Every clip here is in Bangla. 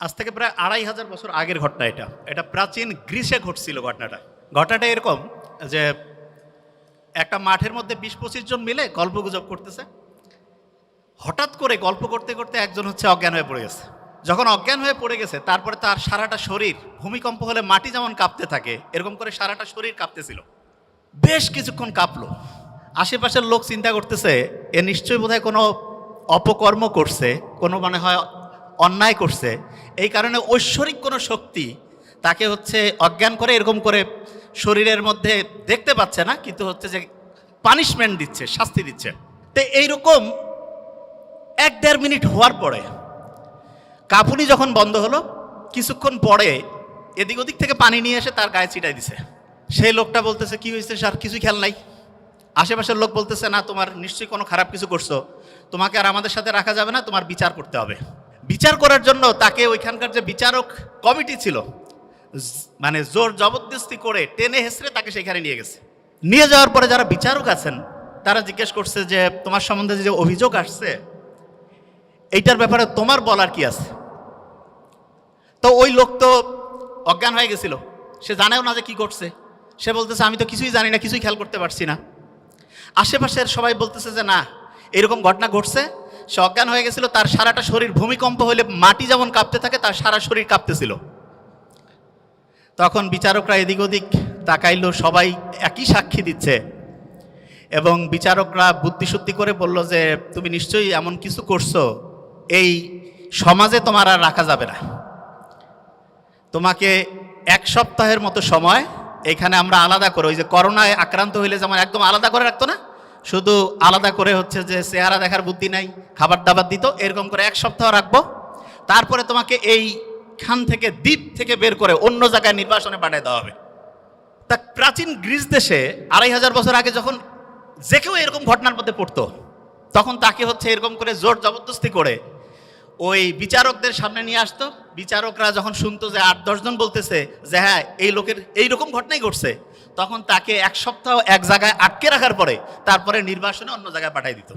আজ থেকে প্রায় ২৫০০ বছর আগের ঘটনা এটা। এটা প্রাচীন গ্রিসে ঘটছিল ঘটনাটা এরকম যে একটা মাঠের মধ্যে ২০-২৫ জন মিলে গল্পগুজব করতেছে। হঠাৎ করে গল্প করতে করতে একজন অজ্ঞান হয়ে পড়ে গেছে। যখন অজ্ঞান হয়ে পড়ে গেছে তারপরে তার সারাটা শরীর, ভূমিকম্প হলে মাটি যেমন কাঁপতে থাকে এরকম করে সারাটা শরীর কাঁপতেছিল। বেশ কিছুক্ষণ কাঁপলো। আশেপাশের লোক চিন্তা করতেছে এ নিশ্চয়ই বোধহয় কোনো অপকর্ম করছে, কোনো মনে হয় অন্যায় করছে, এই কারণে ঐশ্বরিক কোনো শক্তি তাকে অজ্ঞান করে এরকম করে শরীরের মধ্যে দেখতে পাচ্ছে না, কিন্তু যে পানিশমেন্ট দিচ্ছে, শাস্তি দিচ্ছে। তো এইরকম ১-১.৫ মিনিট হওয়ার পরে কাঁপুনি যখন বন্ধ হলো, কিছুক্ষণ পরে এদিক ওদিক থেকে পানি নিয়ে এসে তার গায়ে ছিটাই দিছে। সেই লোকটা বলতেছে কি হয়েছে স্যার, কিছুই খেয়াল নাই। আশেপাশের লোক বলতেছে না, তোমার নিশ্চয়ই কোনো খারাপ কিছু করছো, তোমাকে আর আমাদের সাথে রাখা যাবে না, তোমার বিচার করতে হবে। বিচার করার জন্য তাকে ওইখানকার যে বিচারক কমিটি ছিল, মানে জোর জবরদস্তি করে টেনে হেসড়ে তাকে সেখানে নিয়ে গেছে। নিয়ে যাওয়ার পরে যারা বিচারক আছেন তারা জিজ্ঞেস করছে যে তোমার সম্বন্ধে যে অভিযোগ আসছে এইটার ব্যাপারে তোমার বলার কি আছে। তো ওই লোক তো অজ্ঞান হয়ে গেছিল, সে জানেও না যে কি করছে। সে বলতেছে আমি তো কিছুই জানি না, কিছুই খেয়াল করতে পারছি না। আশেপাশের সবাই বলতেছে যে না, এরকম ঘটনা ঘটছে, সে অজ্ঞান হয়ে গেছিল, তার সারাটা শরীর ভূমিকম্প হলে মাটি যেমন কাঁপতে থাকে তার সারা শরীর কাঁপতেছিল। তখন বিচারকরা এদিক ওদিক তাকাইলো, সবাই একই সাক্ষী দিচ্ছে এবং বিচারকরা বুদ্ধিশুদ্ধি করে বলল যে তুমি নিশ্চয়ই এমন কিছু করছো, এই সমাজে তোমার আর রাখা যাবে না, তোমাকে ১ সপ্তাহের মতো সময় এখানে আমরা আলাদা করে, ওই যে করোনায় আক্রান্ত হইলে যেমন একদম আলাদা করে রাখতো না, শুধু আলাদা করে যে চেহারা দেখার বুদ্ধি নাই, খাবার দাবার দিত, এরকম করে ১ সপ্তাহ রাখবো। তারপরে তোমাকে এইখান থেকে, দ্বীপ থেকে বের করে অন্য জায়গায় নির্বাসনে পাঠিয়ে দেওয়া হবে। তা প্রাচীন গ্রিস দেশে ২৫০০ বছর আগে যখন যে কেউ এরকম ঘটনার মধ্যে পড়তো, তখন তাকে এরকম করে জোর জবরদস্তি করে ওই বিচারকদের সামনে নিয়ে আসতো। বিচারকরা যখন শুনতো যে ৮-১০ জন বলতেছে যে হ্যাঁ এই লোকের এইরকম ঘটনাই ঘটছে, তখন তাকে ১ সপ্তাহ এক জায়গায় আটকে রাখার পরে তারপরে নির্বাসনে অন্য জায়গায় পাঠিয়ে দিত।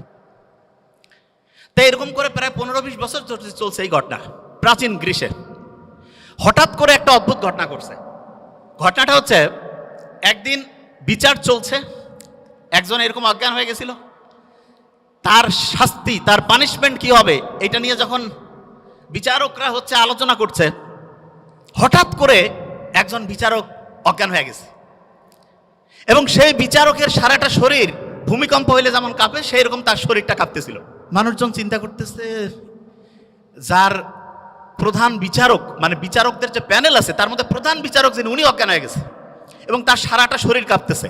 তো এরকম করে প্রায় ১৫-২০ বছর চলছে এই ঘটনা প্রাচীন গ্রিসে। হঠাৎ করে একটা অদ্ভুত ঘটনা ঘটছে। ঘটনাটা একদিন বিচার চলছে, একজন এরকম অজ্ঞান হয়ে গেছিল, তার শাস্তি, তার পানিশমেন্ট কি হবে এটা নিয়ে যখন বিচারকরা আলোচনা করছে, হঠাৎ করে একজন বিচারক অজ্ঞান হয়ে গেছে এবং সেই বিচারকের সারাটা শরীর ভূমিকম্প হইলে যেমন কাঁপে সেই রকম তার শরীরটা কাঁপতেছিল। মানুষজন চিন্তা করতেছে যার প্রধান বিচারক, মানে বিচারকদের যে প্যানেল আছে তার মধ্যে প্রধান বিচারক যিনি, উনি অজ্ঞান হয়ে গেছে এবং তার সারাটা শরীর কাঁপতেছে।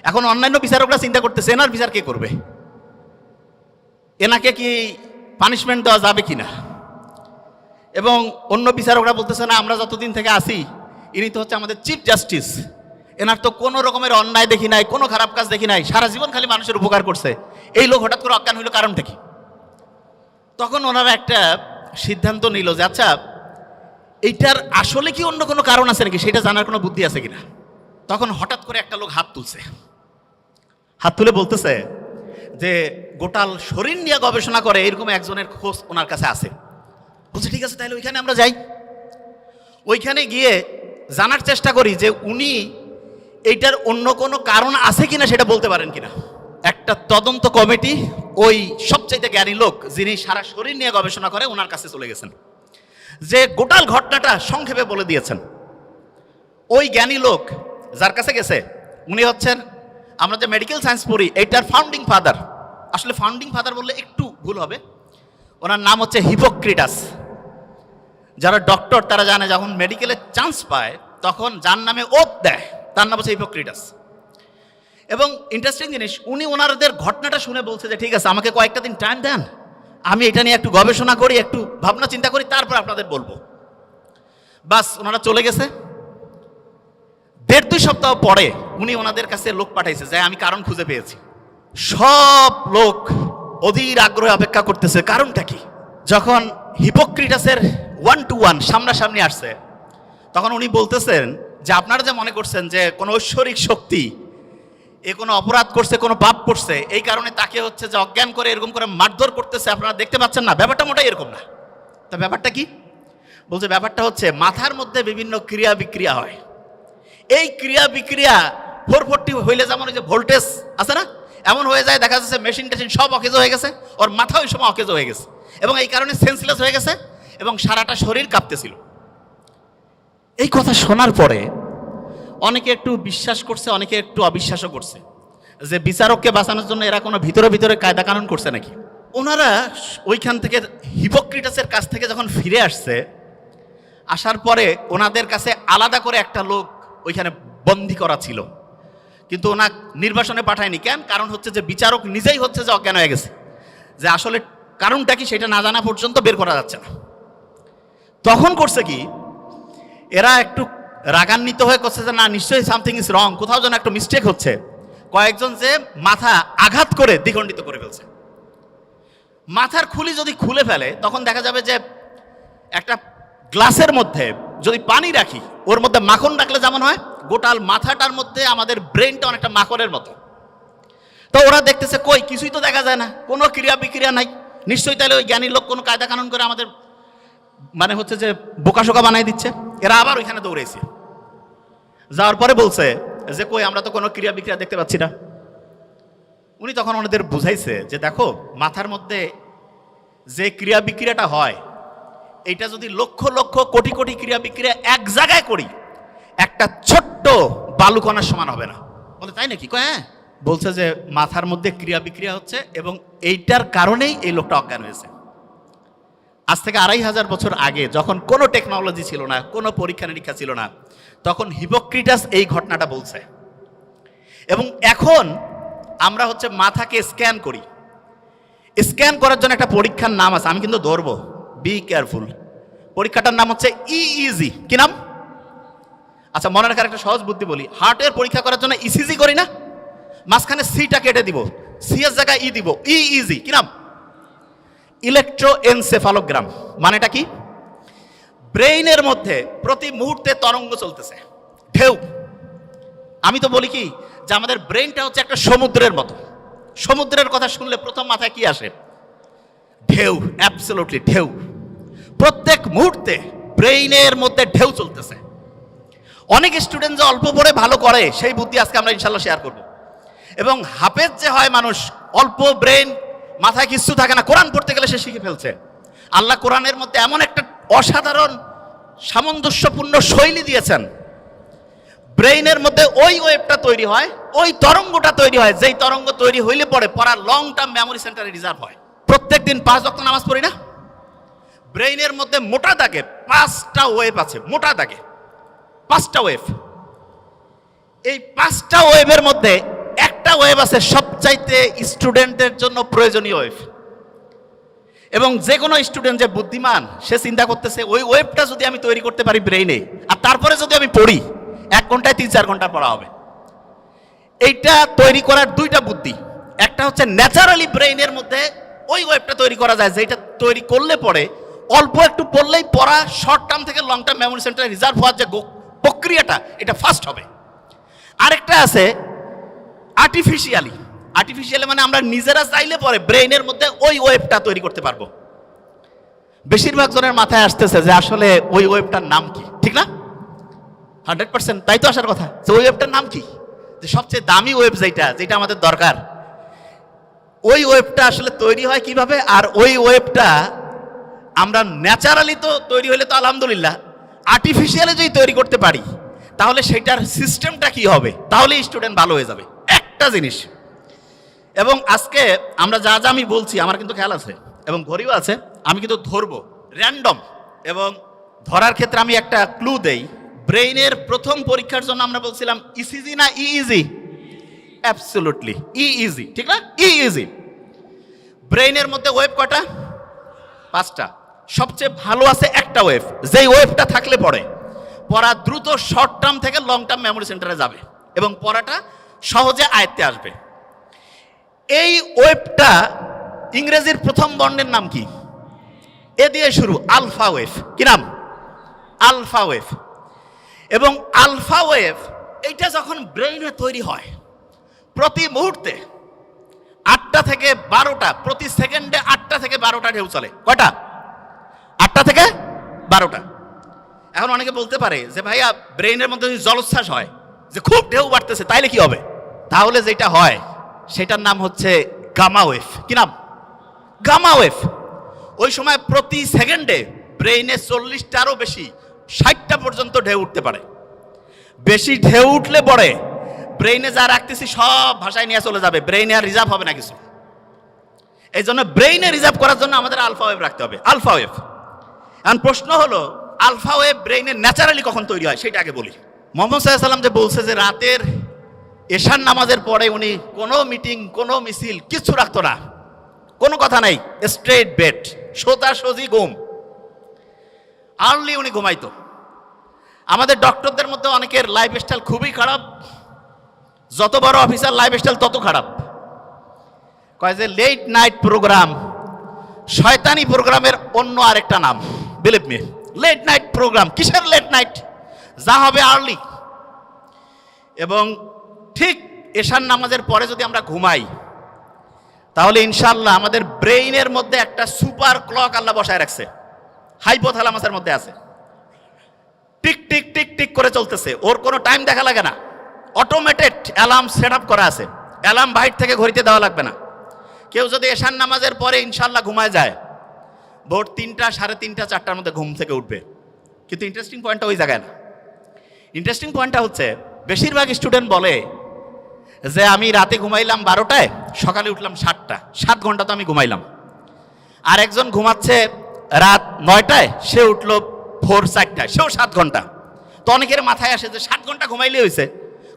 এখন অন্যান্য বিচারকরা চিন্তা করতেছে এনার বিচার কে করবে, এনাকে কি পানিশমেন্ট দেওয়া যাবে কিনা। এবং অন্য বিচারকরা বলতেছে না, আমরা যতদিন থেকে আসি ইনি তো আমাদের চিফ জাস্টিস, এনার তো কোনো রকমের অন্যায় দেখি নাই, কোনো খারাপ কাজ দেখি নাই, সারা জীবন খালি মানুষের উপকার করছে, এই লোক হঠাৎ করে অজ্ঞান হইল, কারণটা কি। তখন ওনারা একটা সিদ্ধান্ত নিল যে আচ্ছা এইটার আসলে কি অন্য কোনো কারণ আছে নাকি, সেটা জানার কোনো বুদ্ধি আছে কিনা। তখন হঠাৎ করে একটা লোক হাত তুলছে, হাত তুলে বলতেছে যে গোটাল শরীর নিয়ে গবেষণা করে এরকম একজনের খোঁজ ওনার কাছে আছে। বলছে ঠিক আছে, তাহলে ওইখানে আমরা যাই, ওইখানে গিয়ে জানার চেষ্টা করি যে উনি এইটার অন্য কোনো কারণ আছে কিনা সেটা বলতে পারেন কিনা। একটা তদন্ত কমিটি ওই সবচাইতে জ্ঞানী লোক যিনি সারা শরীর নিয়ে গবেষণা করে ওনার কাছে চলে গেছেন, যে গোটাল ঘটনাটা সংক্ষেপে বলে দিয়েছেন। ওই জ্ঞানী লোক যার কাছে গেছে উনি আমরা যে মেডিকেল সায়েন্স পড়ি এইটার ফাউন্ডিং ফাদার, আসলে ফাউন্ডিং ফাদার বললে একটু ভুল হবে, ওনার নাম হিপোক্রেটাস। যারা ডক্টর তারা জানে যখন মেডিকেলে চান্স পায় তখন যার নামে ওত দেয় তার নাম হিপোক্রেটাস। এবং ইন্টারেস্টিং জিনিস, উনি ওনাদের ঘটনাটা শুনে বলছে যে ঠিক আছে আমাকে কয়েকটা দিন টাইম দেন, আমি এটা নিয়ে একটু গবেষণা করি, একটু ভাবনা চিন্তা করি, তারপর আপনাদের বলবো। বাস ওনারা চলে গেছে। ১.৫-২ সপ্তাহ পরে উনি ওনাদের কাছে লোক পাঠাইছে যে আমি কারণ খুঁজে পেয়েছি। সব লোক অধীর আগ্রহে অপেক্ষা করতেছে কারণটা কি। যখন হিপোক্রেটাসের 1-to-1 সামনাসামনি আসছে তখন উনি বলতেছেন যে আপনারা যে মনে করছেন যে কোনো ঐশ্বরিক শক্তি এ কোনো অপরাধ করছে, কোনো পাপ করছে, এই কারণে তাকে যে অজ্ঞান করে এরকম করে মারধর করতেছে, আপনারা দেখতে পাচ্ছেন না, ব্যাপারটা মোটাই এরকম না। তা ব্যাপারটা কি বলছে ব্যাপারটা হচ্ছে মাথার মধ্যে বিভিন্ন ক্রিয়া বিক্রিয়া হয়। এই ক্রিয়া বিক্রিয়া 440 হইলে যেমন ওই যে ভোল্টেজ আছে না, এমন হয়ে যায়, দেখা যাচ্ছে মেশিন টেশিন সব অকেজো হয়ে গেছে, ওর মাথা ওই সময় অকেজো হয়ে গেছে এবং এই কারণে সেন্সলেস হয়ে গেছে এবং সারাটা শরীর কাঁপতেছিল। এই কথা শোনার পরে অনেকে একটু বিশ্বাস করছে, অনেকে একটু অবিশ্বাসও করছে যে বিচারককে বাঁচানোর জন্য এরা কোনো ভিতরে ভিতরে কায়দা কানুন করছে নাকি। ওনারা ওইখান থেকে হিপোক্রেটাসের কাছ থেকে যখন ফিরে আসছে, আসার পরে ওনাদের কাছে আলাদা করে একটা লোক ওইখানে বন্দি করা ছিল, কিন্তু ওনা নির্বাসনে পাঠায়নি। কেন? কারণ হচ্ছে যে বিচারক নিজেই হচ্ছে যে অজ্ঞান হয়ে গেছে, যে আসলে কারণটা কি সেটা না জানা পর্যন্ত বের করা যাচ্ছে না। তখন করছে কি, এরা একটু রাগান্বিত হয়ে করছে যে না, নিশ্চয়ই সামথিং ইজ রং, কোথাও যেন একটা মিস্টেক হচ্ছে। কয়েকজন যে মাথা আঘাত করে দ্বিখণ্ডিত করে ফেলছে। মাথার খুলি যদি খুলে ফেলে তখন দেখা যাবে যে একটা গ্লাসের মধ্যে যদি পানি রাখি, ওর মধ্যে মাখন রাখলে যেমন হয়, গোটাল মাথাটার মধ্যে আমাদের ব্রেনটা অনেকটা মাখনের মতো। তো ওরা দেখতেছে কই কিছুই তো দেখা যায় না, কোনো ক্রিয়া বিক্রিয়া নাই, নিশ্চয়ই তাহলে ওই জ্ঞানী লোক কোনো কায়দা কানুন করে আমাদের মানে হচ্ছে যে বোকাশোকা বানাই দিচ্ছে। এরা আবার ওইখানে দৌড়েছে, যাওয়ার পরে বলছে যে কই আমরা তো কোনো ক্রিয়া বিক্রিয়া দেখতে পাচ্ছি না। উনি তখন ওনাদের বুঝাইছে যে দেখো, মাথার মধ্যে যে ক্রিয়া বিক্রিয়াটা হয়, এইটা যদি লক্ষ লক্ষ কোটি কোটি ক্রিয়া বিক্রিয়া এক জায়গায় করি, একটা ছোট্ট বালুকণার সমান হবে না। বলে তাই নাকি? কয় হ্যাঁ। বলছে যে মাথার মধ্যে ক্রিয়া বিক্রিয়া হচ্ছে এবং এইটার কারণেই এই লোকটা অজ্ঞান হয়েছে। আজ থেকে 2500 বছর আগে, যখন কোনো টেকনোলজি ছিল না, কোনো পরীক্ষা নিরীক্ষা ছিল না, তখন হিপোক্রেটাস এই ঘটনাটা বলছে। এবং এখন আমরা হচ্ছে মাথাকে স্ক্যান করি। স্ক্যান করার জন্য একটা পরীক্ষার নাম আছে, আমি কিন্তু ধরবো, বি কেয়ারফুল। পরীক্ষাটার নাম হচ্ছে ইইজি। কি নাম? আচ্ছা, মনে রাখার একটা সহজ বুদ্ধি বলি। হার্টের পরীক্ষা করার জন্য ইসিজি করি না, মাঝখানে সিটা কেটে দিব, সি এর জায়গায় ই দিব, ইইজি। কি নাম? ইলেকট্রোএনসেফালোগ্রাম। মানেটা কি? ব্রেইনের মধ্যে প্রতি মুহূর্তে তরঙ্গ চলতেছে, ঢেউ। আমি তো বলি কি যে আমাদের ব্রেইনটা হচ্ছে একটা সমুদ্রের মতো। সমুদ্রের কথা শুনলে প্রথম মাথায় কি আসে? ঢেউ। অ্যাবসলিউটলি ঢেউ। প্রত্যেক মুহূর্তে ব্রেইনের মধ্যে ঢেউ চলতেছে। অনেক স্টুডেন্ট যে অল্প পড়ে ভালো করে, সেই বুদ্ধি আজকে আমরা ইনশাল্লাহ শেয়ার করব। এবং হাফেজ যে হয় মানুষ, অল্প ব্রেন, মাথায় কিছু থাকে না, কোরআন পড়তে গেলে সে শিখে ফেলছে। আল্লাহ কোরআনের মধ্যে এমন একটা অসাধারণ সামঞ্জস্যপূর্ণ শৈলী দিয়েছেন, ব্রেইনের মধ্যে ওই ওয়েভটা তৈরি হয়, ওই তরঙ্গটা তৈরি হয়, যেই তরঙ্গ তৈরি হইলে পরে পড়া লং টার্ম মেমোরি সেন্টারে রিজার্ভ হয়। প্রত্যেক দিন 5 ওয়াক্ত নামাজ পড়ি না, ব্রেইনের মধ্যে মোটা দাগে 5টা ওয়েভ আছে, মোটা দাগে 5টা ওয়েভ। এই 5টা ওয়েভের মধ্যে একটা ওয়েভ আছে সবচাইতে স্টুডেন্টের জন্য প্রয়োজনীয় ওয়েভ। এবং যে কোনো স্টুডেন্ট যে বুদ্ধিমান, সে চিন্তা করতেছে ওই ওয়েভটা যদি আমি তৈরি করতে পারি ব্রেইনে, আর তারপরে যদি আমি পড়ি, 1 ঘন্টায় 3-4 ঘন্টা পড়া হবে। এইটা তৈরি করার 2টা বুদ্ধি। একটা হচ্ছে ন্যাচারালি ব্রেইনের মধ্যে ওই ওয়েভটা তৈরি করা যায়, যেটা তৈরি করলে পরে অল্প একটু পড়লেই পড়া শর্ট টার্ম থেকে লং টার্ম মেমোরি সেন্টারে রিজার্ভ হওয়ার যে প্রক্রিয়াটা, এটা ফাস্ট হবে। আরেকটা আছে আর্টিফিশিয়ালি। আর্টিফিশিয়ালি মানে আমরা নিজেরা চাইলে পরে ব্রেইনের মধ্যে ওই ওয়েভটা তৈরি করতে পারবো। বেশিরভাগ জনের মাথায় আসতেছে যে আসলে ওই ওয়েভটার নাম কি, ঠিক না? 100% তাই তো আসার কথা, যে ওই ওয়েভটার নাম কি, যে সবচেয়ে দামি ওয়েভ যেটা আমাদের দরকার, ওই ওয়েভটা আসলে তৈরি হয় কিভাবে? আর ওই ওয়েভটা আমরা ন্যাচারালি তো তৈরি হলে তো আলহামদুলিল্লাহ, আর্টিফিশিয়ালি যদি তৈরি করতে পারি তাহলে সেটার সিস্টেমটা কি হবে, তাহলে স্টুডেন্ট ভালো হয়ে যাবে। একটা জিনিস, এবং আজকে আমরা যা যা আমি বলছি আমার কিন্তু খেয়াল আছে এবং ঘড়িও আছে, আমি কিন্তু ধরবো র্যান্ডম। এবং ধরার ক্ষেত্রে আমি একটা ক্লু দেই। ব্রেইনের প্রথম পরীক্ষার জন্য আমরা বলছিলাম ইসিজি না ইইজি? অ্যাবসলিউটলি ইইজি, ঠিক না? ইইজি। ব্রেইনের মধ্যে ওয়েভ কয়টা? 5টা। সবচেয়ে ভালো আছে একটা ওয়েভ, যেই ওয়েভটা থাকলে পরে পড়া দ্রুত শর্ট টার্ম থেকে লং টার্ম মেমোরি সেন্টারে যাবে এবং পড়াটা সহজে আয়ত্তে আসবে। এই ওয়েভটা ইংরেজির প্রথম বর্ণের নাম কি? এ দিয়ে শুরু, আলফা ওয়েভ। কি নাম? Alpha wave. এবং আলফা ওয়েভ এইটা যখন ব্রেইনে তৈরি হয়, প্রতি মুহূর্তে 8টা থেকে 12টা, প্রতি সেকেন্ডে 8টা থেকে 12টা ঢেউ চলে। কয়টা? 8টা থেকে 12টা। এখন অনেকে বলতে পারে যে ভাইয়া ব্রেইনের মধ্যে যদি জলোচ্ছ্বাস হয়, যে খুব ঢেউ বাড়তেছে, তাইলে কি হবে? তাহলে যেটা হয় সেটার নাম হচ্ছে গামা ওয়েভ। কি নাম? Gamma wave. ওই সময় প্রতি সেকেন্ডে ব্রেইনে 40টারও বেশি, 60টা পর্যন্ত ঢেউ উঠতে পারে। বেশি ঢেউ উঠলে পরে ব্রেইনে যা রাখতেছি সব ভাষায় নিয়ে চলে যাবে, ব্রেইনে আর রিজার্ভ হবে না কিছু। এই জন্য ব্রেইনে রিজার্ভ করার জন্য আমাদের আলফা ওয়েভ রাখতে হবে, আলফা ওয়েভ। এখন প্রশ্ন হলো আলফা ওয়েভ ব্রেইনে ন্যাচারালি কখন তৈরি হয় সেটা আগে বলি। মোহাম্মদ সাল্লাল্লাহু আলাইহি ওয়াসাল্লাম যে বলছে যে রাতের এশার নামাজের পরে উনি কোনো মিটিং, কোনো মিছিল কিচ্ছু রাখতো না, কোনো কথা নাই, স্ট্রেট বেড, সোজাসুজি ঘুম, আর্লি উনি ঘুমাইতো। আমাদের ডক্টরদের মধ্যে অনেকের লাইফস্টাইল খুবই খারাপ, যত বড় অফিসার লাইফস্টাইল তত খারাপ। কয় যে লেট নাইট প্রোগ্রাম শয়তানি প্রোগ্রামের অন্য আরেকটা নাম, believe me. Late night program, কিসের লেট নাইট? যা হবে আর্লি। এবং ঠিক এশার নামাজের পরে যদি আমরা ঘুমাই তাহলে ইনশাআল্লাহ আমাদের ব্রেইনের মধ্যে একটা সুপার ক্লক আল্লাহ বসায় রাখছে, হাইপোথ্যালামাসের মধ্যে আছে, টিক টিক টিক টিক করে চলতেছে, ওর কোনো টাইম দেখা লাগে না, অটোমেটেড অ্যালার্ম সেট আপ করা আছে, অ্যালার্ম বাইরে থেকে ঘড়িতে দেওয়া লাগবে না। কেউ যদি এশার নামাজের পরে ইনশাআল্লাহ ঘুমায় যায়, ভোর 3টা, 3:30, 4টার মধ্যে ঘুম থেকে উঠবে। কিন্তু ইন্টারেস্টিং পয়েন্টটা ওই জায়গায় না। ইন্টারেস্টিং পয়েন্টটা হচ্ছে বেশিরভাগ স্টুডেন্ট বলে যে আমি রাতে ঘুমাইলাম 12টায়, সকালে উঠলাম 7টা, 7 ঘন্টা তো আমি ঘুমাইলাম। আর একজন ঘুমাচ্ছে রাত 9টায়, সে উঠলো ভোর 4টায়, সেও 7 ঘন্টা। তো অনেকের মাথায় আসে যে 7 ঘন্টা ঘুমাইলে হয়েছে,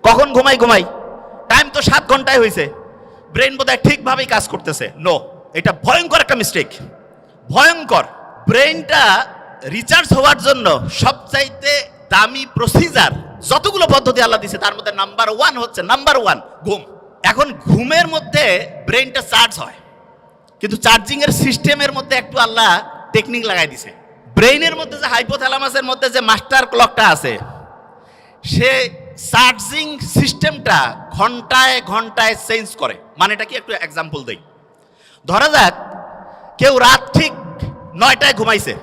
কখন ঘুমাই, টাইম তো 7 ঘন্টায় হয়েছে, ব্রেন বোধহয় ঠিকভাবেই কাজ করতেছে। নো, এটা ভয়ঙ্কর একটা মিস্টেক, ভয়ঙ্কর। ব্রেনটা রিচার্জ হওয়ার জন্য সবচাইতে দামি প্রসিজার যতগুলো পদ্ধতি আল্লাহ দিয়েছে তার মধ্যে নাম্বার 1 হচ্ছে ঘুম। এখন ঘুমের মধ্যে ব্রেনটা চার্জ হয়, কিন্তু চার্জিং এর সিস্টেমের মধ্যে একটু আল্লাহ টেকনিক লাগাই দিছে। ব্রেইনের মধ্যে যে হাইপোথ্যালামাসের মধ্যে যে মাস্টার ক্লকটা আছে, সে চার্জিং সিস্টেমটা ঘন্টায় ঘন্টায় চেঞ্জ করে। মানে এটা কি, একটু এক্সাম্পল দেই। ধরা যাক কেউ রাত ঠিক 9টায় ঘুমাইছে,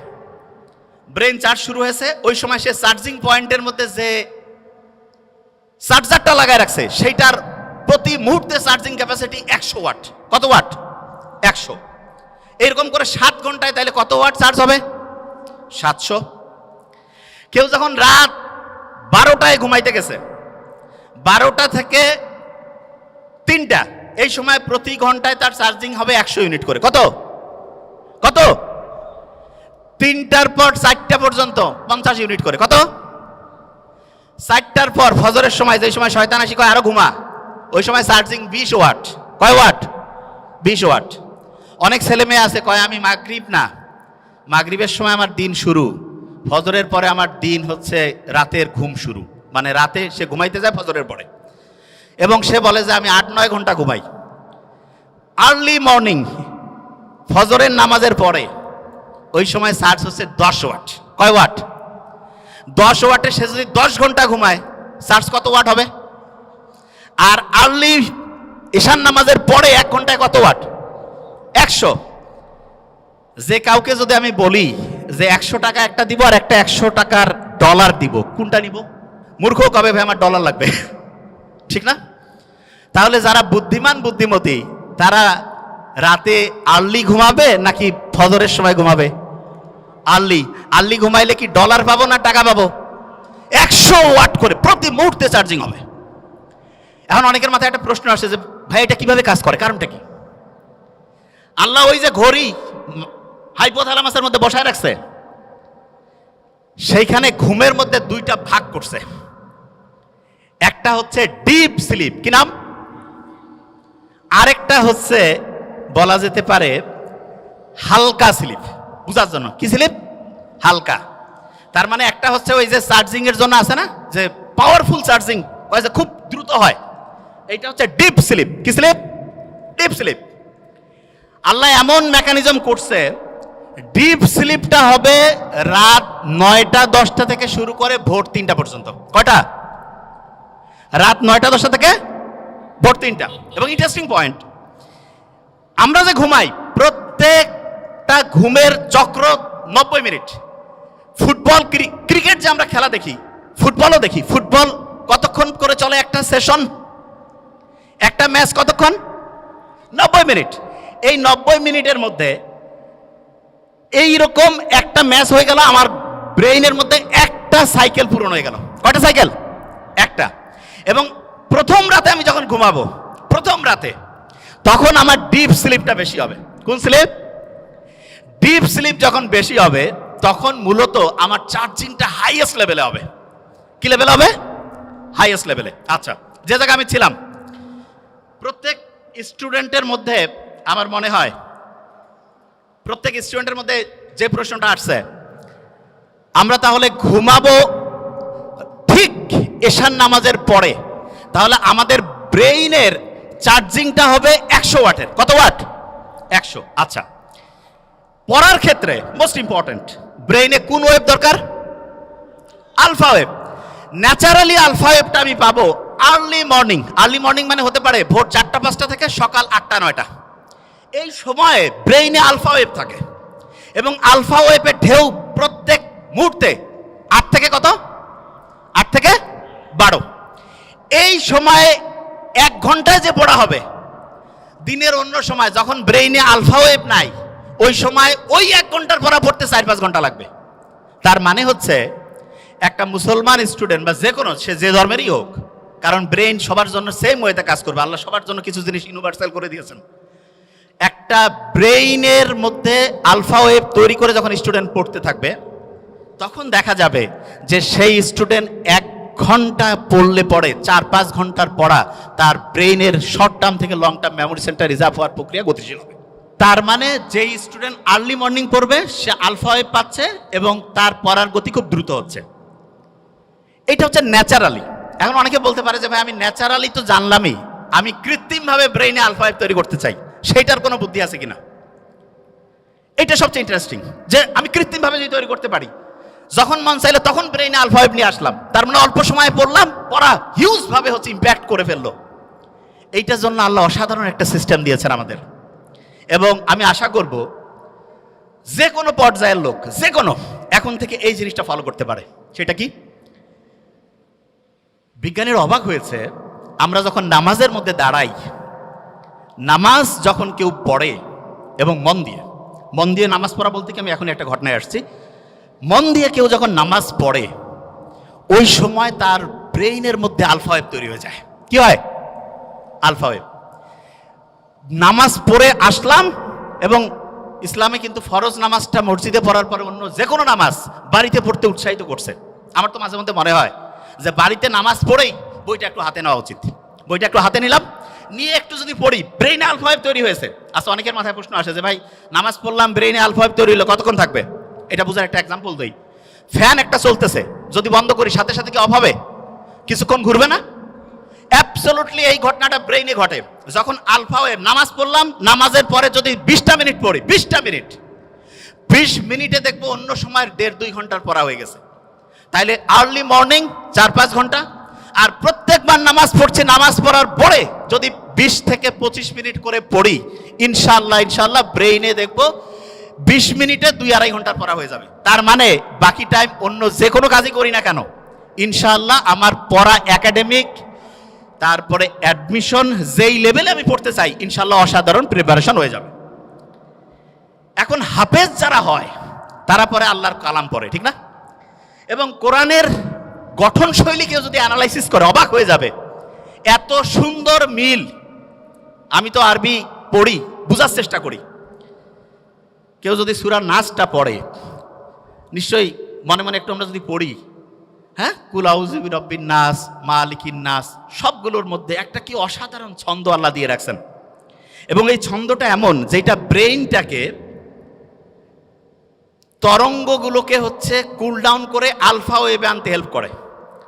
ব্রেন চার্জ শুরু হয়েছে, ওই সময় সে চার্জিং পয়েন্টের মধ্যে যে চার্জারটা লাগায় রাখছে সেইটার প্রতি মুহূর্তে চার্জিং ক্যাপাসিটি 100 ওয়াট। কত ওয়াট? 100। এরকম করে 7 ঘন্টায় তাহলে কত ওয়াট চার্জ হবে? 700। কেউ যখন রাত 12টায় ঘুমাইতে গেছে, 12টা থেকে 3টা, এই সময় প্রতি ঘন্টায় তার চার্জিং হবে 100 ইউনিট করে। কত? 3টার পর 4টা পর্যন্ত 50 ইউনিট করে। কত? 4টার পর ফজরের সময়, যে সময় শয়তান আসি কয় আরো ঘুমা, ওই সময় চার্জিং 20 ওয়াট। কয় ওয়াট? 20 ওয়াট। অনেক ছেলে মেয়ে আছে কয় আমি মাগরিবের সময় আমার দিন শুরু, ফজরের পরে আমার দিন হচ্ছে রাতের ঘুম শুরু। মানে রাতে সে ঘুমাইতে যায় ফজরের পরে, এবং সে বলে যে আমি 8-9 ঘন্টা ঘুমাই। আর্লি মর্নিং ফজরের নামাজের পরে ওই সময় চার্জ হচ্ছে 10 ওয়াট। কয় ওয়াট? 10 ওয়াটে সে যদি 10 ঘন্টা ঘুমায়, চার্জ কত ওয়াট হবে? আর আর্লি ঈশান নামাজের পরে 1 ঘন্টায় কত ওয়াট? 100। যে কাউকে যদি আমি বলি যে 100 টাকা একটা দিব আর একটা 100 টাকার ডলার দিব, কোনটা নিব? মূর্খ কবে ভাই আমার ডলার লাগবে, ঠিক না? তাহলে যারা বুদ্ধিমান বুদ্ধিমতী তারা রাতে আর্লি ঘুমাবে নাকি ফজরের সময় ঘুমাবে? আর্লি ঘুমাইলে কি ডলার পাবো না টাকা পাবো? 100 ওয়াট করে প্রতি মুহূর্তে চার্জিং হবে। এখন অনেকের মাথায় একটা প্রশ্ন আসে যে ভাই এটা কিভাবে কাজ করে, কারণটা কি? আল্লাহ ওই যে ঘড়ি হাইপোথ্যালামাসের মধ্যে বসায় রাখছে, সেইখানে ঘুমের মধ্যে 2টা ভাগ করছে। একটা হচ্ছে ডিপ স্লিপ, কি নাম? আরেকটা হচ্ছে বলা যেতে পারে হালকা স্লিপ। বুঝার জন্য, কি স্লিপ? হালকা। তার মানে একটা হচ্ছে ওই যে চার্জিং এর জন্য আছে না, যে পাওয়ারফুল চার্জিং, ওই যে খুব দ্রুত হয়, এইটা হচ্ছে ডিপ স্লিপ। কি স্লিপ? Deep sleep. আল্লাহ এমন মেকানিজম করছে, ডিপ স্লিপটা হবে রাত 9টা 10টা থেকে শুরু করে ভোর 3টা পর্যন্ত। কয়টা? রাত 9টা 10টা থেকে ভোর 3টা। এবং ইন্টারেস্টিং পয়েন্ট, আমরা যে ঘুমাই প্রত্যেকটা ঘুমের চক্র 90 মিনিট। ফুটবল ক্রিকেট যে আমরা খেলা দেখি, ফুটবলও দেখি। ফুটবল কতক্ষণ করে চলে একটা সেশন, একটা ম্যাচ কতক্ষণ? 90 মিনিট। এই 90 মিনিটের মধ্যে এইরকম একটা ম্যাচ হয়ে গেল, আমার ব্রেইনের মধ্যে একটা সাইকেল পূরণ হয়ে গেল। কয়টা সাইকেল? একটা। এবং প্রথম রাতে আমি যখন ঘুমাবো, প্রথম রাতে, তখন আমার ডিপ স্লিপটা বেশি হবে। কোন স্লিপ? ডিপ স্লিপ যখন বেশি হবে তখন মূলত আমার চার্জিংটা হাইয়েস্ট লেভেলে হবে। কি লেভেল হবে? হাইয়েস্ট লেভেলে। আচ্ছা, যে জায়গায় আমি ছিলাম, প্রত্যেক স্টুডেন্টের মধ্যে আমার মনে হয় প্রত্যেক স্টুডেন্টের মধ্যে যে প্রশ্নটা আসছে, আমরা তাহলে ঘুমাবো ঠিক এশার নামাজের পরে, তাহলে আমাদের ব্রেইনের চার্জিংটা হবে 100 ওয়াটের। কত ওয়াট? 100। আচ্ছা, পড়ার ক্ষেত্রে মোস্ট ইম্পর্টেন্ট, ব্রেইনে কোন ওয়েভ দরকার? Alpha wave. ন্যাচারালি আলফা ওয়েভটা আমি পাবো আর্লি মর্নিং। আর্লি মর্নিং মানে হতে পারে ভোর 4টা-5টা থেকে সকাল 8টা-9টা। এই সময়ে ব্রেইনে আলফা ওয়েভ থাকে এবং আলফা ওয়েভের ঢেউ প্রত্যেক মুহূর্তে 8 থেকে কত? 8 থেকে 12। এই সময়ে 1 ঘন্টায় যে পড়া হবে, দিনের অন্য সময় যখন ব্রেইনে আলফা ওয়েভ নাই, ওই সময় ওই 1 ঘন্টার পড়া পড়তে 4-5 ঘন্টা লাগবে। তার মানে হচ্ছে একটা মুসলমান স্টুডেন্ট বা যে কোনো, সে যে ধর্মেরই হোক, কারণ ব্রেইন সবার জন্য সেম ওয়েতে কাজ করবে। আল্লাহ সবার জন্য কিছু জিনিস ইউনিভার্সাল করে দিয়েছেন। একটা ব্রেইনের মধ্যে আলফা ওয়েভ তৈরি করে যখন স্টুডেন্ট পড়তে থাকবে, তখন দেখা যাবে যে সেই স্টুডেন্ট 1 ঘন্টা পড়লে পড়ে 4-5 ঘন্টার পড়া তার ব্রেইনের শর্ট টার্ম থেকে long term memory centre reserve হওয়ার প্রক্রিয়া গতিশীল হবে। তার মানে যেই স্টুডেন্ট আর্লি মর্নিং পড়বে সে আলফা ওয়েভ পাচ্ছে এবং তার পড়ার গতি খুব দ্রুত হচ্ছে। এটা হচ্ছে ন্যাচারালি। এখন অনেকে বলতে পারে যে ভাই আমি ন্যাচারালি তো জানলামই, আমি কৃত্রিমভাবে ব্রেইনে আলফা ওয়েভ তৈরি করতে চাই, সেইটার কোনো বুদ্ধি আছে কিনা? এটা সবচেয়ে ইন্টারেস্টিং, যে আমি কৃত্রিমভাবে যদি তৈরি করতে পারি, যখন মন চাইলে তখন ব্রেইনে আলফা ওয়েভ নিয়ে আসলাম, তার মানে অল্প সময়ে পড়লাম, পড়া হিউজ ভাবে হচ্ছে ইম্প্যাক্ট করে ফেললো। এইটার জন্য আল্লাহ অসাধারণ একটা সিস্টেম দিয়েছেন আমাদের। এবং আমি আশা করব যে কোনো পর্যায়ের লোক, যে কোনো, এখন থেকে এই জিনিসটা ফলো করতে পারে। সেটা কি? বিজ্ঞানীর অবাক হয়েছে, আমরা যখন নামাজের মধ্যে দাঁড়াই, নামাজ যখন কেউ পড়ে এবং মন দিয়ে নামাজ পড়া বলতে কি, আমি এখন একটা ঘটনায় আসছি, মন দিয়ে কেউ যখন নামাজ পড়ে, ওই সময় তার ব্রেইনের মধ্যে আলফা ওয়েভ তৈরি হয়ে যায়। কি হয়? Alpha wave. নামাজ পড়ে আসলাম, এবং ইসলামে কিন্তু ফরজ নামাজটা মসজিদে পড়ার পরে অন্য যে কোনো নামাজ বাড়িতে পড়তে উৎসাহিত করছে। আমার তো মাঝে মধ্যে মনে হয় যে বাড়িতে নামাজ পড়েই বইটা একটু হাতে নেওয়া উচিত। বইটা একটু হাতে নিলাম, নিয়ে একটু যদি পড়ি, ব্রেইনে আলফা ওয়েভ তৈরি হয়েছে। আচ্ছা, অনেকের মাথায় প্রশ্ন আসে যে ভাই নামাজ পড়লাম, ব্রেইনে আলফা ওয়েভ তৈরি হলো, কতক্ষণ থাকবে? এটা বোঝার একটা এক্সাম্পল দেই। ফ্যান একটা চলতেছে, যদি বন্ধ করি সাথে সাথে কি অফ হবে? কিছুক্ষণ ঘুরবে না? অ্যাবসলিউটলি এই ঘটনাটা ব্রেইনে ঘটে। যখন আলফা ওয়েভ, নামাজ পড়লাম, নামাজের পরে যদি 20টা মিনিট পড়ি, 20টা মিনিট, 20 মিনিটে দেখবো অন্য সময়ের 1.5-2 ঘন্টার পড়া হয়ে গেছে। তাইলে আর্লি মর্নিং 4-5 ঘন্টা, আর প্রত্যেকবার নামাজ পড়ছি, নামাজ পড়ার পরে যদি 20 থেকে 25 মিনিট করে পড়ি, ইনশাআল্লাহ ব্রেইনে দেখবো 20 মিনিটে 2-2.5 ঘন্টার পড়া হয়ে যাবে। তার মানে বাকি টাইম অন্য যে কোনো কাজই করি না কেন, ইনশাআল্লাহ আমার পড়া, একাডেমিক, তারপরে অ্যাডমিশন, যেই লেভেলে আমি পড়তে চাই, ইনশাআল্লাহ অসাধারণ প্রিপারেশন হয়ে যাবে। এখন হাফেজ যারা হয় তারা পরে আল্লাহর কালাম পড়ে, ঠিক না? এবং কোরআনের গঠন শৈলী কেউ যদি অ্যানালাইসিস করে অবাক হয়ে যাবে, এত সুন্দর মিল। আমি তো আরবি পড়ি, বোঝার চেষ্টা করি। কেউ যদি সূরা নাসটা পড়ে, নিশ্চয়ই মনে মনে একটু আমরা যদি পড়ি, হ্যাঁ, কুল আউযু বিরাব্বিন নাস, মালিকিন নাস, সবগুলোর মধ্যে একটা কি অসাধারণ ছন্দ আল্লাহ দিয়ে রাখছেন। এবং এই ছন্দটা এমন যেটা ব্রেইনটাকে, তরঙ্গগুলোকে হচ্ছে কুল ডাউন করে আলফা ওয়েভে আনতে হেল্প করে।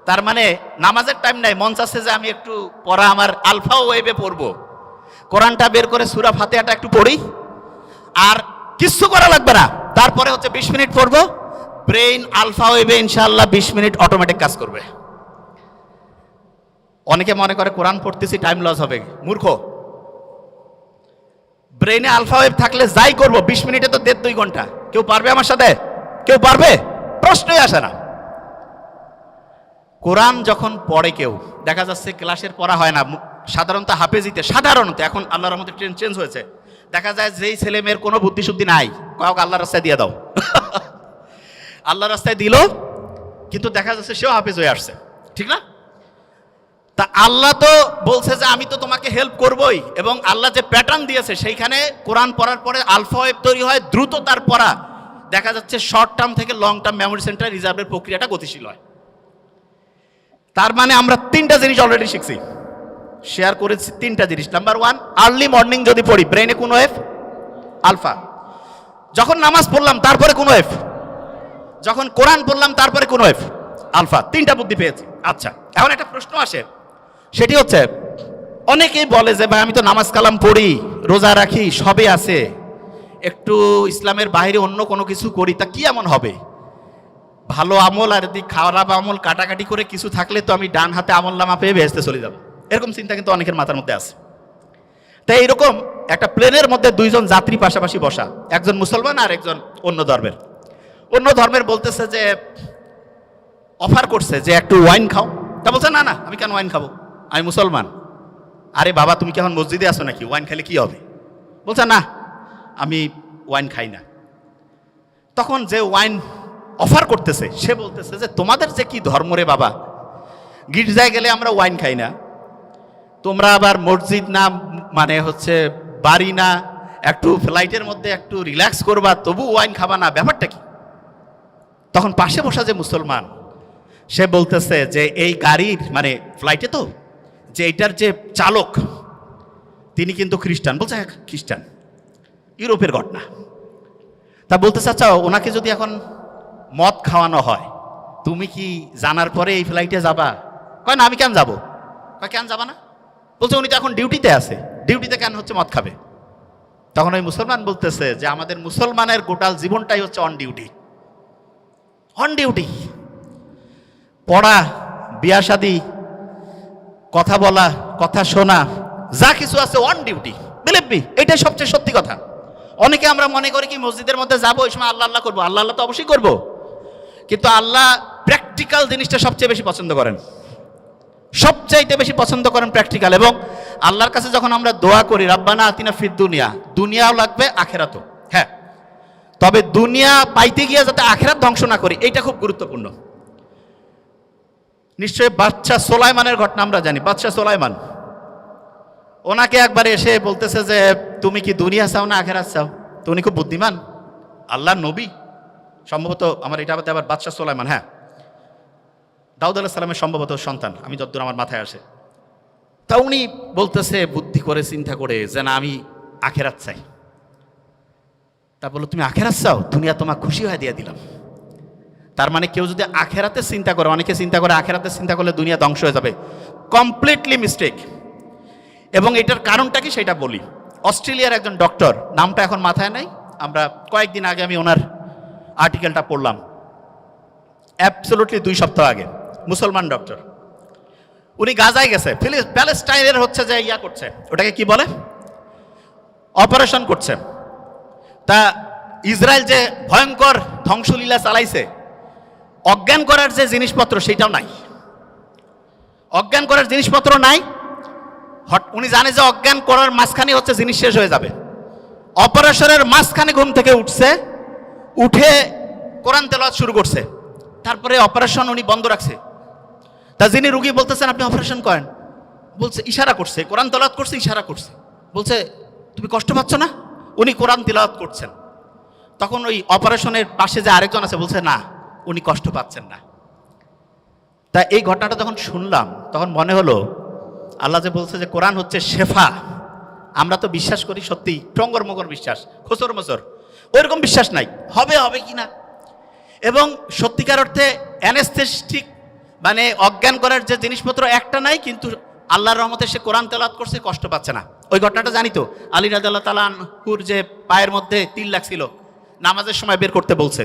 তার মানে নামাজের টাইম নাই, মন চাচ্ছে যে আমি একটু পড়া আমার আলফা ওয়েভে পড়বো, কোরআনটা বের করে সূরা ফাতিহাটা একটু পড়ি, আর কিচ্ছু করা লাগবে না। তারপরে হচ্ছে 20 মিনিট পড়বো, ব্রেইন আলফা ওয়েভে ইনশাআল্লাহ 20 মিনিট অটোমেটিক কাজ করবে। অনেকে মনে করে কোরআন পড়তেছি টাইম লস হবে, মূর্খ। ব্রেইনে আলফা ওয়েভ থাকলে যাই করবো 20 মিনিটে তো 1.5-2 ঘন্টা। কেউ পারবে আমার সাথে? কেউ পারবে? প্রশ্নই আসে না। কোরআন যখন পড়ে কেউ, দেখা যাচ্ছে ক্লাসের পড়া হয় না, সাধারণত হাফেজিতে, সাধারণত এখন আল্লাহর রহমতে ট্রেন্ড চেঞ্জ হয়েছে, দেখা যায় যেই ছেলে মেয়ের কোনো বুদ্ধিশুদ্ধি নাই, কাউকে আল্লাহর রাস্তায় দিয়ে দাও আল্লাহর রাস্তায় দিল, কিন্তু দেখা যাচ্ছে সেও হাফেজ হয়ে আসছে, ঠিক না? তা আল্লাহ তো বলছে যে আমি তো তোমাকে হেল্প করবই, এবং আল্লাহ যে প্যাটার্ন দিয়েছে সেইখানে কোরআন পড়ার পরে আলফা ওয়েভ তৈরি হয়, দ্রুত তার পড়া, দেখা যাচ্ছে শর্ট টার্ম থেকে লং টার্ম মেমোরি সেন্টার রিজার্ভের প্রক্রিয়াটা গতিশীল হয়। তার মানে আমরা তিনটা জিনিস অলরেডি শিখছি, শেয়ার করেছি তিনটা জিনিস। নাম্বার ওয়ান, আর্লি মর্নিং যদি পড়ি ব্রেনে কোন ওয়েভ? আলফা। যখন নামাজ পড়লাম তারপরে কোন ওয়েভ? যখন কোরআন পড়লাম তারপরে কোন ওয়েভ? আলফা। তিনটা বুদ্ধি পেয়েছি। আচ্ছা, এখন একটা প্রশ্ন আসে, সেটি হচ্ছে অনেকেই বলে যে ভাই আমি তো নামাজ কালাম পড়ি, রোজা রাখি, সবই আছে, একটু ইসলামের বাইরে অন্য কোনো কিছু করি, তা কি এমন হবে? ভালো আমল আর যদি খারাপ আমল কাটাকাটি করে কিছু থাকলে তো আমি ডান হাতে আমল নামা পেয়ে বেহেশতে চলে যাব, এরকম চিন্তা কিন্তু অনেকের মাথার মধ্যে আছে। তাই এইরকম একটা প্লেনের মধ্যে দুইজন যাত্রী পাশাপাশি বসা, একজন মুসলমান আর একজন অন্য ধর্মের। অন্য ধর্মের বলতেছে যে অফার করছে যে একটু ওয়াইন খাও, তা বলছে না না আমি কেন ওয়াইন খাবো, আমি মুসলমান। আরে বাবা তুমি কি এখন মসজিদে আসো নাকি, ওয়াইন খেলে কি হবে? বলছে না আমি ওয়াইন খাই না। তখন যে ওয়াইন অফার করতেছে সে বলতেছে যে তোমাদের যে কি ধর্ম রে বাবা, গির্জায় গেলে আমরা ওয়াইন খাই না, তোমরা আবার মসজিদ না মানে হচ্ছে বাড়ি না, একটু ফ্লাইটের মধ্যে একটু রিল্যাক্স করবা তবু ওয়াইন খাবা না, ব্যাপারটা কি? তখন পাশে বসা যে মুসলমান সে বলতেছে যে এই গাড়ির মানে ফ্লাইটে তো যে এটার যে চালক তিনি কিন্তু খ্রিস্টান। বলছে হ্যাঁ খ্রিস্টান, ইউরোপের ঘটনা। তা বলতেছে আচ্ছা ওনাকে যদি এখন মদ খাওয়ানো হয় তুমি কি জানার পরে এই ফ্লাইটে যাবা? কয় না আমি কেন যাবো। কয় কেন যাবা না? বলছে উনি তো এখন ডিউটিতে আছে, ডিউটিতে কেন হচ্ছে মদ খাবে? তখন ওই মুসলমান বলতেছে যে আমাদের মুসলমানের গোটাল জীবনটাই হচ্ছে অন ডিউটি। অন ডিউটি, পড়া, বিয়া শাদী, কথা বলা, কথা শোনা, যা কিছু আছে অন ডিউটি। বিলিভ মি, এটাই সবচেয়ে সত্যি কথা। অনেকে আমরা মনে করি কি মসজিদের মধ্যে যাবো ওই সময় আল্লাহ আল্লাহ করবো, আল্লাহ আল্লাহ তো অবশ্যই করবো, কিন্তু আল্লাহ প্র্যাকটিক্যাল জিনিসটা সবচেয়ে বেশি পছন্দ করেন, সবচাইতে বেশি পছন্দ করেন প্র্যাকটিক্যাল। এবং আল্লাহর কাছে যখন আমরা দোয়া করি রাব্বানা আতিনা ফিদ দুনিয়া, দুনিয়াও লাগবে আখেরাতও, হ্যাঁ, তবে দুনিয়া পাইতে গিয়ে যাতে আখেরাত ধ্বংস না করি, এইটা খুব গুরুত্বপূর্ণ। নিশ্চয়ই বাদশাহ সোলাইমানের ঘটনা আমরা জানি। বাদশাহ সোলাইমান, ওনাকে একবার এসে বলতেছে যে তুমি কি দুনিয়া চাও না আখেরাত চাও? তো উনি খুব বুদ্ধিমান, আল্লাহর নবী, সম্ভবত আমার এটা আবার বাদশাহ সোলাইমান, হ্যাঁ দাউদ আলাইহিস সালামের সম্ভবত সন্তান, আমি যতদূর আমার মাথায় আসে। তা উনি বলতেছে বুদ্ধি করে চিন্তা করে যে না আমি আখেরাত চাই। তা বললো তুমি আখেরাত চাও, দুনিয়া তোমাকে খুশি হয়ে দিয়ে দিলাম। তার মানে কেউ যদি আখেরাতে চিন্তা করে, অনেকে চিন্তা করে আখেরাতে চিন্তা করলে দুনিয়া ধ্বংস হয়ে যাবে, কমপ্লিটলি মিস্টেক। এবং এটার কারণটা কি সেটা বলি। অস্ট্রেলিয়ার একজন ডক্টর, নামটা এখন মাথায় নাই, আমরা কয়েকদিন আগে আমি ওনার আর্টিকেলটা পড়লাম, অ্যাবসলুটলি 2 সপ্তাহ আগে, মুসলমান ডক্টর। উনি গাজায় গেছে, প্যালেস্টাইনের হচ্ছে যে ইয়া করছে, ওটাকে কি বলে, অপারেশন করছে। তা ইসরায়েল যে ভয়ঙ্কর ধ্বংসলীলা চালাইছে, অজ্ঞান করার যে জিনিসপত্র সেটাও নাই, অজ্ঞান করার জিনিসপত্র নাই। উনি জানে যে অজ্ঞান করার মাঝখানে হচ্ছে জিনিস শেষ হয়ে যাবে। অপারেশনের মাঝখানে ঘুম থেকে উঠছে, উঠে কোরআন তেলাওয়াত শুরু করছে, তারপরে অপারেশন উনি বন্ধ রাখছে। তা যিনি রুগী বলতেছেন আপনি অপারেশন করেন, বলছে ইশারা করছে, কোরআন তেলাওয়াত করছে, ইশারা করছে, বলছে তুমি কষ্ট পাচ্ছ না? উনি কোরআন তেলাওয়াত করছেন। তখন ওই অপারেশনের পাশে যে আরেকজন আছে বলছে না উনি কষ্ট পাচ্ছেন না। তা এই ঘটনাটা যখন শুনলাম তখন মনে হলো আল্লাহ যে বলছে যে কোরআন হচ্ছে শেফা, আমরা তো বিশ্বাস করি সত্যি টঙ্গর মগর বিশ্বাস, খোসর মসর, ওইরকম বিশ্বাস নাই হবে হবে কি না। এবং সত্যিকার অর্থে অ্যানেস্থেটিক মানে অজ্ঞান করার যে জিনিসপত্র একটা নাই, কিন্তু আল্লাহর রহমতে সে কোরআন তেলাওয়াত করছে, কষ্ট পাচ্ছে না। ওই ঘটনাটা জানি তো, আলী রাদিয়াল্লাহু তাআলা আনহুর যে পায়ের মধ্যে তিল লাগছিল, নামাজের সময় বের করতে বলছে।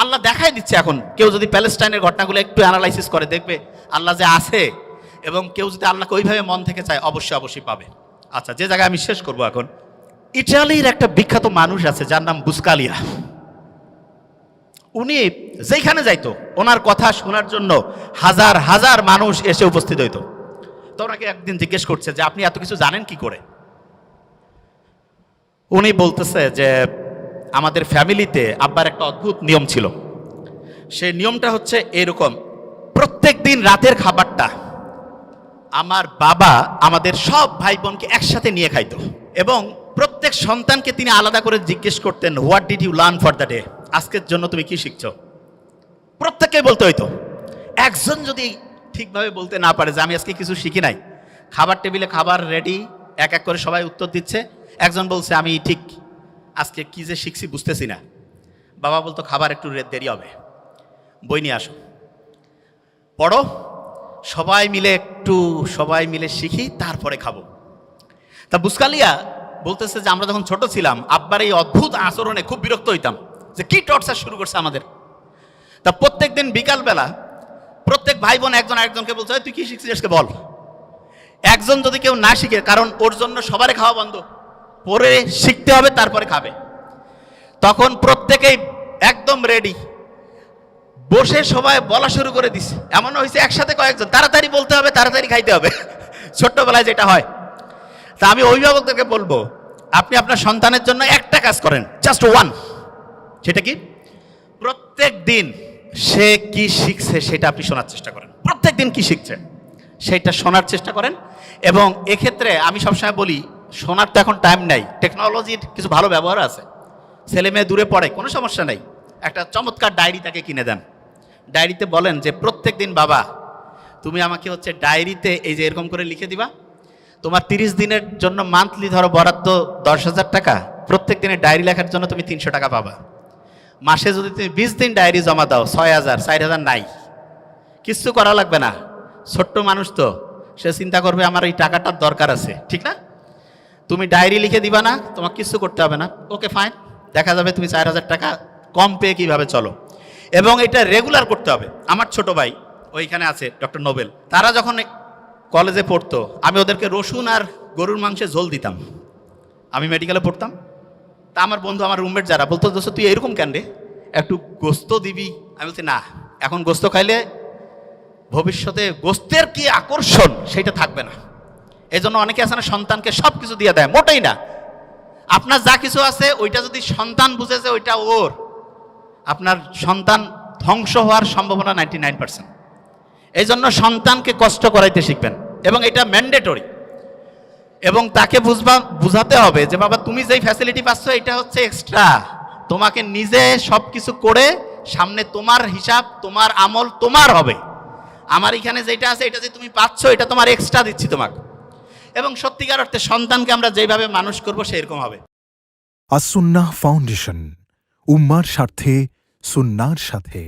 আল্লাহ দেখাই দিচ্ছে। এখন কেউ যদি প্যালেস্টাইনের ঘটনাগুলো একটু অ্যানালাইসিস করে দেখবে আল্লাহ যে আছে, এবং কেউ যদি আল্লাহকে ওইভাবে মন থেকে চায় অবশ্যই অবশ্যই পাবে। আচ্ছা, যে জায়গায় আমি শেষ করবো এখন, ইটালির একটা বিখ্যাত মানুষ আছে যার নাম বুসকালিয়া। উনি যেখানে যাইতো ওনার কথা শোনার জন্য হাজার হাজার মানুষ এসে উপস্থিত হইতো। তো ওনাকে একদিন জিজ্ঞেস করছে যে আপনি এত কিছু জানেন কি করে? উনি বলতেছে যে আমাদের ফ্যামিলিতে আব্বার একটা অদ্ভুত নিয়ম ছিল। সেই নিয়মটা হচ্ছে এরকম, প্রত্যেক দিন রাতের খাবারটা আমার বাবা আমাদের সব ভাই বোনকে একসাথে নিয়ে খাইতো এবং প্রত্যেক সন্তানকে তিনি আলাদা করে জিজ্ঞেস করতেন, what did you learn for the day? আজকের জন্য তুমি কি শিখছো? প্রত্যেককে বলতে হইতো। একজন যদি ঠিকভাবে বলতে না পারে যে আমি আজকে কিছু শিখি নাই, খাবার টেবিলে খাবার রেডি, এক এক করে সবাই উত্তর দিচ্ছে, একজন বলছে আমি ঠিক আজকে কি যে শিখছি বুঝতেছি না, বাবা বলতো খাবার একটু দেরি হবে, বই নিয়ে আসো, পড়ো, সবাই মিলে শিখি, তারপরে খাবো। তা বুসকালিয়া বলতেছে যে আমরা যখন ছোট ছিলাম আব্বার এই অদ্ভুত আচরণে খুব বিরক্ত হইতাম যে কি টর্চার শুরু করছে আমাদের। তা প্রত্যেক দিন বিকালবেলা প্রত্যেক ভাই বোন একজন আরেকজনকে বলছে তুই কি শিখছিস আজকে বল। একজন যদি কেউ না শিখে, কারণ ওর জন্য সবারই খাওয়া বন্ধ, পরে শিখতে হবে তারপরে খাবে, তখন প্রত্যেকেই একদম রেডি বসে সবাই বলা শুরু করে দিছে। এমন হয়েছে একসাথে কয়েকজন, তাড়াতাড়ি বলতে হবে, তাড়াতাড়ি খাইতে হবে, ছোট্টবেলায় যেটা হয়। তা আমি অভিভাবকদেরকে বলবো, আপনি আপনার সন্তানের জন্য একটা কাজ করেন, জাস্ট ওয়ান। সেটা কি? প্রত্যেক দিন সে কি শিখছে সেটা আপনি শোনার চেষ্টা করেন। প্রত্যেক দিন কি শিখছে সেটা শোনার চেষ্টা করেন। এবং এক্ষেত্রে আমি সবসময় বলি, শোনার তো এখন টাইম নাই, টেকনোলজির কিছু ভালো ব্যবহার আছে। ছেলে মেয়ে দূরে পড়ে, কোনো সমস্যা নেই, একটা চমৎকার ডায়েরি তাকে কিনে দেন। ডায়েরিতে বলেন যে প্রত্যেক দিন বাবা তুমি আমাকে হচ্ছে ডায়েরিতে এই যে এরকম করে লিখে দিবা, তোমার 30 দিনের জন্য মান্থলি ধরো বরাদ্দ 10,000 টাকা, প্রত্যেক দিনের ডায়েরি লেখার জন্য তুমি 300 টাকা পাবা। মাসে যদি তুমি 20 দিন ডায়েরি জমা দাও 6,000, 4,000 নাই, কিচ্ছু করা লাগবে না। ছোট্ট মানুষ তো, সে চিন্তা করবে আমার এই টাকাটার দরকার আছে, ঠিক না? তুমি ডায়েরি লিখে দিবা না, তোমাকে কিছু করতে হবে না, ওকে ফাইন, দেখা যাবে তুমি 4,000 টাকা কম পেয়ে কীভাবে চলো। এবং এটা রেগুলার করতে হবে। আমার ছোট ভাই ওইখানে আছে ডক্টর নোবেল, তারা যখন কলেজে পড়তো আমি ওদেরকে রসুন আর গরুর মাংসের ঝোল দিতাম। আমি মেডিকেলে পড়তাম, তা আমার বন্ধু, আমার রুমমেট যারা বলতো দোস্ত তুই এরকম কেন রে, একটু গোস্ত দিবি। আমি বলছি না, এখন গোস্ত খাইলে ভবিষ্যতে গোস্তের কি আকর্ষণ সেটা থাকবে না। এই জন্য অনেকে আছে না সন্তানকে সব কিছু দিয়ে দেয়, মোটেই না। আপনার যা কিছু আছে ওইটা যদি সন্তান বুঝেছে ওইটা ওর, আপনার সন্তান ধ্বংস হওয়ার সম্ভাবনা 99%। এই জন্য সন্তানকে কষ্ট করাইতে শিখবেন এবং এটা ম্যান্ডেটরি। এবং তাকে বুঝাতে হবে যে বাবা তুমি যেই ফ্যাসিলিটি পাচ্ছ এটা হচ্ছে এক্সট্রা, তোমাকে নিজে সব কিছু করে সামনে তোমার হিসাব, তোমার আমল তোমার হবে। আমার এখানে যেটা আছে এটা যে তুমি পাচ্ছ এটা তোমার এক্সট্রা দিচ্ছি তোমাকে। এবং সত্যিকার অর্থে সন্তানকে আমরা যেভাবে মানুষ করব সেরকম হবে। আস-সুন্নাহ ফাউন্ডেশন, উম্মার স্বার্থে সুন্নাহর সাথে।